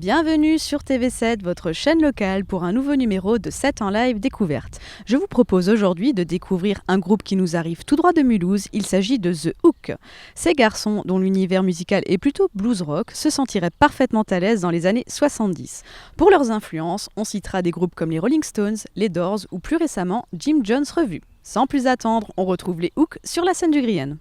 Bienvenue sur TV7, votre chaîne locale, pour un nouveau numéro de 7 en live découverte. Je vous propose aujourd'hui de découvrir un groupe qui nous arrive tout droit de Mulhouse. Il s'agit de The Hook. Ces garçons, dont l'univers musical est plutôt blues rock, se sentiraient parfaitement à l'aise dans les années 70. Pour leurs influences, on citera des groupes comme les Rolling Stones, les Doors ou plus récemment Jim Jones Revue. Sans plus attendre, on retrouve les Hook sur la scène du Grienne.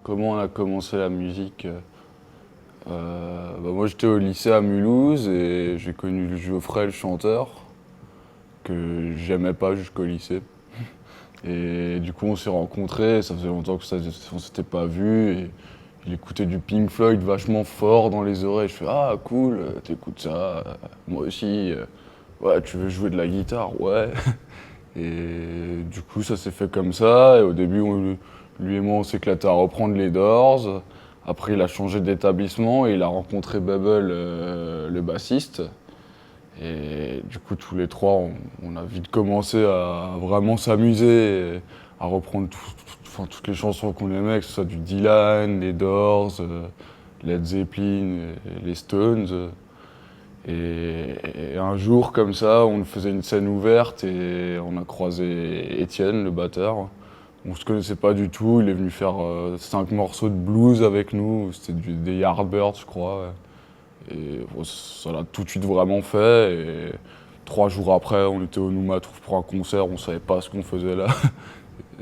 Comment on a commencé la musique moi j'étais au lycée à Mulhouse et j'ai connu le Geoffrey, le chanteur, que j'aimais pas jusqu'au lycée. Et du coup on s'est rencontrés, ça faisait longtemps qu'on s'était pas vus et il écoutait du Pink Floyd vachement fort dans les oreilles. Je fais ah cool, t'écoutes ça, moi aussi, ouais tu veux jouer de la guitare, ouais. Et du coup ça s'est fait comme ça et au début lui et moi on s'éclatait à reprendre les Doors. Après il a changé d'établissement et il a rencontré Bubble, le bassiste. Et du coup tous les trois on a vite commencé à vraiment s'amuser, et à reprendre toutes les chansons qu'on aimait, que ce soit du Dylan, les Doors, Led Zeppelin, et les Stones. Et un jour comme ça on faisait une scène ouverte et on a croisé Étienne, le batteur. On se connaissait pas du tout, il est venu faire 5 morceaux de blues avec nous, c'était des Yardbirds je crois. Et ça l'a tout de suite vraiment fait. Et 3 jours après, on était au Nouma Trouve pour un concert, on savait pas ce qu'on faisait là.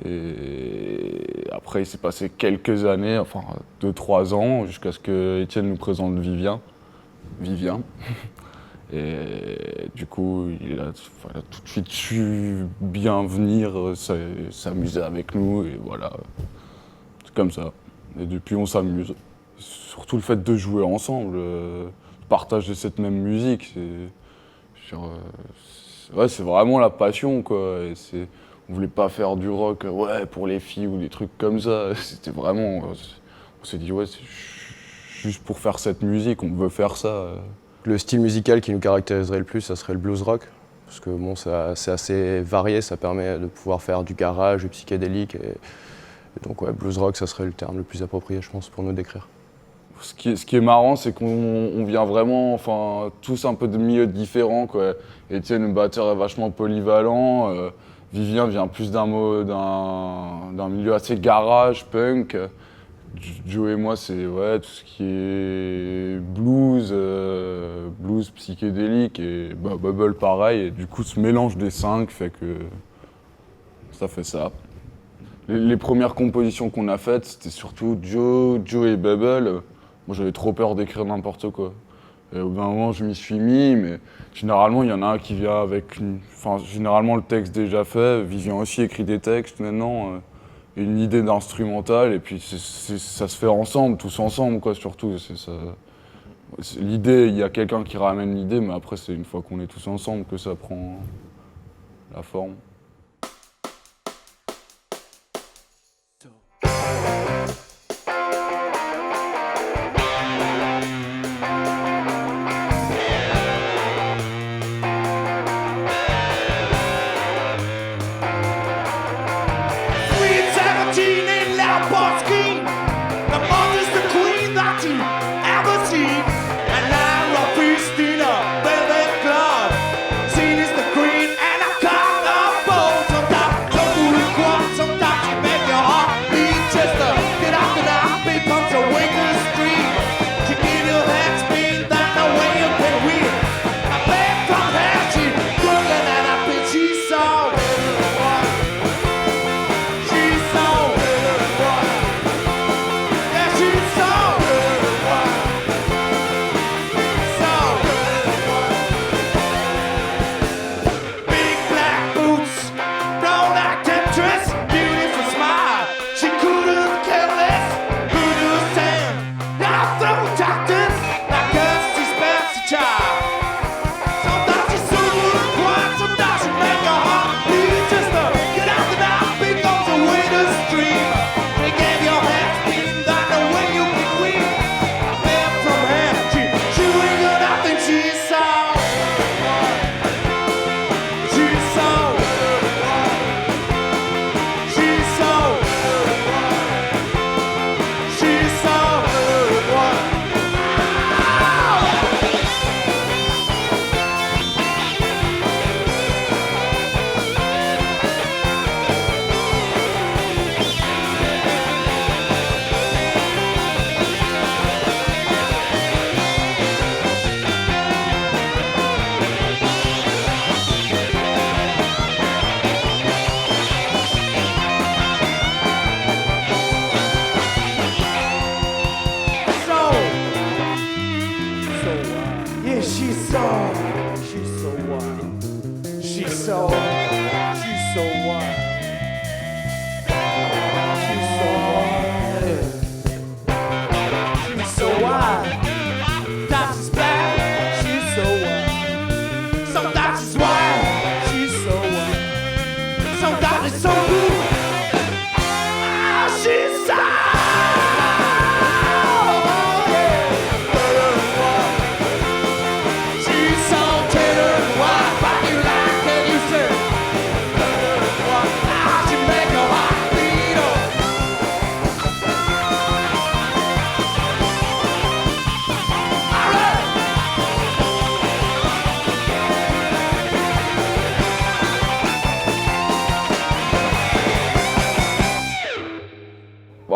Et après, il s'est passé quelques années, enfin 2-3 ans, jusqu'à ce que Étienne nous présente Vivien. Et du coup, il a tout de suite su bien venir s'amuser avec nous, et voilà, c'est comme ça. Et depuis, on s'amuse. Surtout le fait de jouer ensemble, partager cette même musique, c'est vraiment la passion, quoi. Et on voulait pas faire du rock ouais, pour les filles ou des trucs comme ça. C'était vraiment... on s'est dit, ouais, c'est juste pour faire cette musique, on veut faire ça. Le style musical qui nous caractériserait le plus, ça serait le blues rock. Parce que bon, c'est assez varié, ça permet de pouvoir faire du garage, du psychédélique. Et donc ouais, blues rock, ça serait le terme le plus approprié, je pense, pour nous décrire. Ce qui est marrant, c'est qu'on vient vraiment, enfin, tous un peu de milieux différents, quoi. Étienne, le batteur, est vachement polyvalent. Vivien vient plus d'un milieu assez garage, punk. Joe et moi, c'est ouais, tout ce qui est blues, blues psychédélique et Bubble pareil. Et du coup, ce mélange des 5 fait que ça fait ça. Les premières compositions qu'on a faites, c'était surtout Joe et Bubble. Moi, j'avais trop peur d'écrire n'importe quoi. Et au bout d'un moment, je m'y suis mis, mais généralement, il y en a un qui vient avec généralement, le texte déjà fait. Vivien aussi écrit des textes maintenant. Une idée d'instrumental, et puis ça se fait ensemble, tous ensemble, quoi, surtout. L'idée, il y a quelqu'un qui ramène l'idée, mais après, c'est une fois qu'on est tous ensemble que ça prend la forme.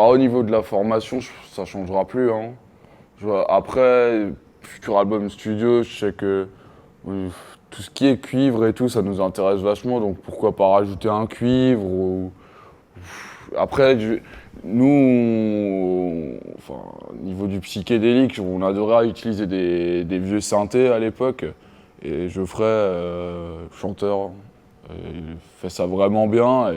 Au niveau de la formation, ça changera plus. Hein. Après, futur album studio, je sais que tout ce qui est cuivre et tout, ça nous intéresse vachement. Donc pourquoi pas rajouter un cuivre Après, nous, au niveau du psychédélique, on adorait utiliser des vieux synthés à l'époque. Et Geoffrey, chanteur, il fait ça vraiment bien.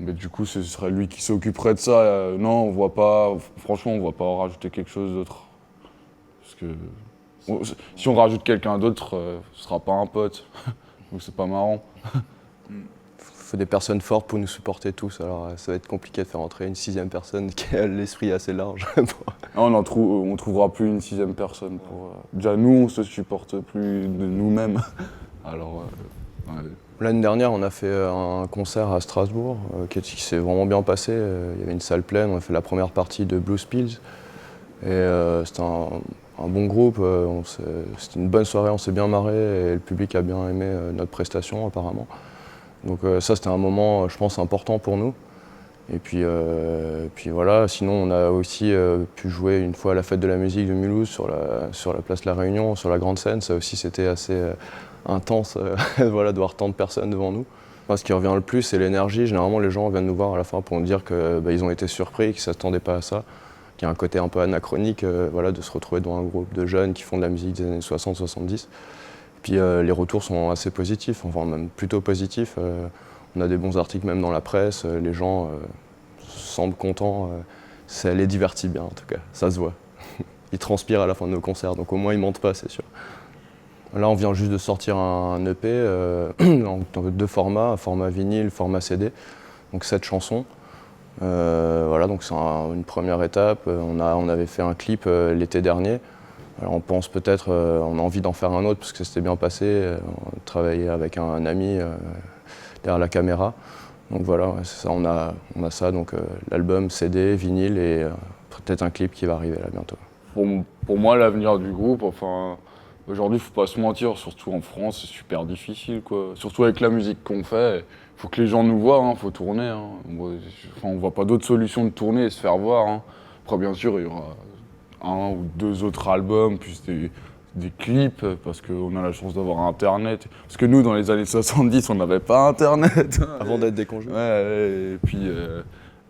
Mais du coup, ce serait lui qui s'occuperait de ça. Non, on voit pas. Franchement, on voit pas rajouter quelque chose d'autre. Parce que si on rajoute quelqu'un d'autre, ce sera pas un pote. Donc c'est pas marrant. faut des personnes fortes pour nous supporter tous. Alors ça va être compliqué de faire entrer une 6e personne qui a l'esprit assez large. On trouvera plus une 6e personne. Déjà nous, on se supporte plus de nous-mêmes. Alors, ouais. L'année dernière, on a fait un concert à Strasbourg qui s'est vraiment bien passé. Il y avait une salle pleine, on a fait la première partie de Blues Pills. Et c'était un bon groupe, c'était une bonne soirée, on s'est bien marré et le public a bien aimé notre prestation apparemment. Donc ça c'était un moment, je pense, important pour nous. Et puis voilà, sinon on a aussi pu jouer une fois à la fête de la musique de Mulhouse sur la place de la Réunion, sur la grande scène. Ça aussi c'était assez intense voilà, de voir tant de personnes devant nous. Enfin, ce qui revient le plus c'est l'énergie. Généralement les gens viennent nous voir à la fin pour nous dire qu'ils ont été surpris, qu'ils ne s'attendaient pas à ça. Qu'il y a un côté un peu anachronique voilà, de se retrouver dans un groupe de jeunes qui font de la musique des années 60-70. Puis les retours sont assez positifs, enfin même plutôt positifs. On a des bons articles même dans la presse, les gens semblent contents. Ça les divertit bien en tout cas, ça se voit. Ils transpirent à la fin de nos concerts, donc au moins ils mentent pas, c'est sûr. Là on vient juste de sortir un EP dans 2 formats, un format vinyle, un format CD, donc 7 chansons. Voilà, donc c'est une première étape. On avait fait un clip l'été dernier. Alors on pense peut-être, on a envie d'en faire un autre parce que c'était bien passé. On travaillait avec un ami derrière la caméra. Donc voilà, c'est ça, on a ça, donc l'album, CD, vinyle et peut-être un clip qui va arriver là bientôt. Pour moi, l'avenir du groupe, enfin, aujourd'hui, faut pas se mentir, surtout en France, c'est super difficile, quoi. Surtout avec la musique qu'on fait. Faut que les gens nous voient, hein, faut tourner. Hein. On voit pas d'autre solution de tourner et se faire voir. Hein. Après, bien sûr, il y aura 1 ou 2 autres albums, puis des clips, parce qu'on a la chance d'avoir Internet. Parce que nous, dans les années 70, on n'avait pas Internet. Avant d'être décongelé. Ouais, et puis,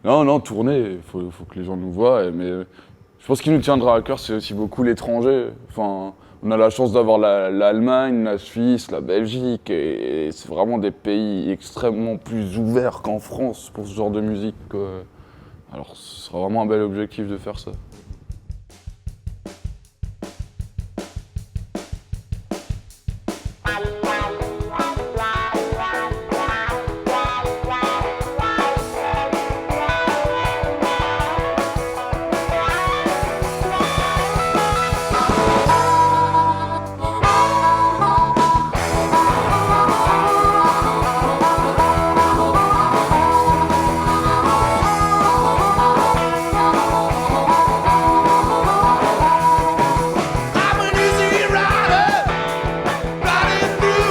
non, tourner, faut que les gens nous voient. Mais je pense qu'il nous tiendra à cœur, c'est aussi beaucoup l'étranger. Enfin, on a la chance d'avoir l'Allemagne, la Suisse, la Belgique, et c'est vraiment des pays extrêmement plus ouverts qu'en France pour ce genre de musique, quoi. Alors ce sera vraiment un bel objectif de faire ça. I'm an easy rider, riding through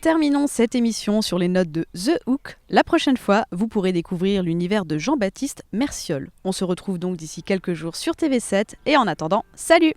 terminons cette émission sur les notes de The Hook. La prochaine fois, vous pourrez découvrir l'univers de Jean-Baptiste Merciol. On se retrouve donc d'ici quelques jours sur TV7 et en attendant, salut!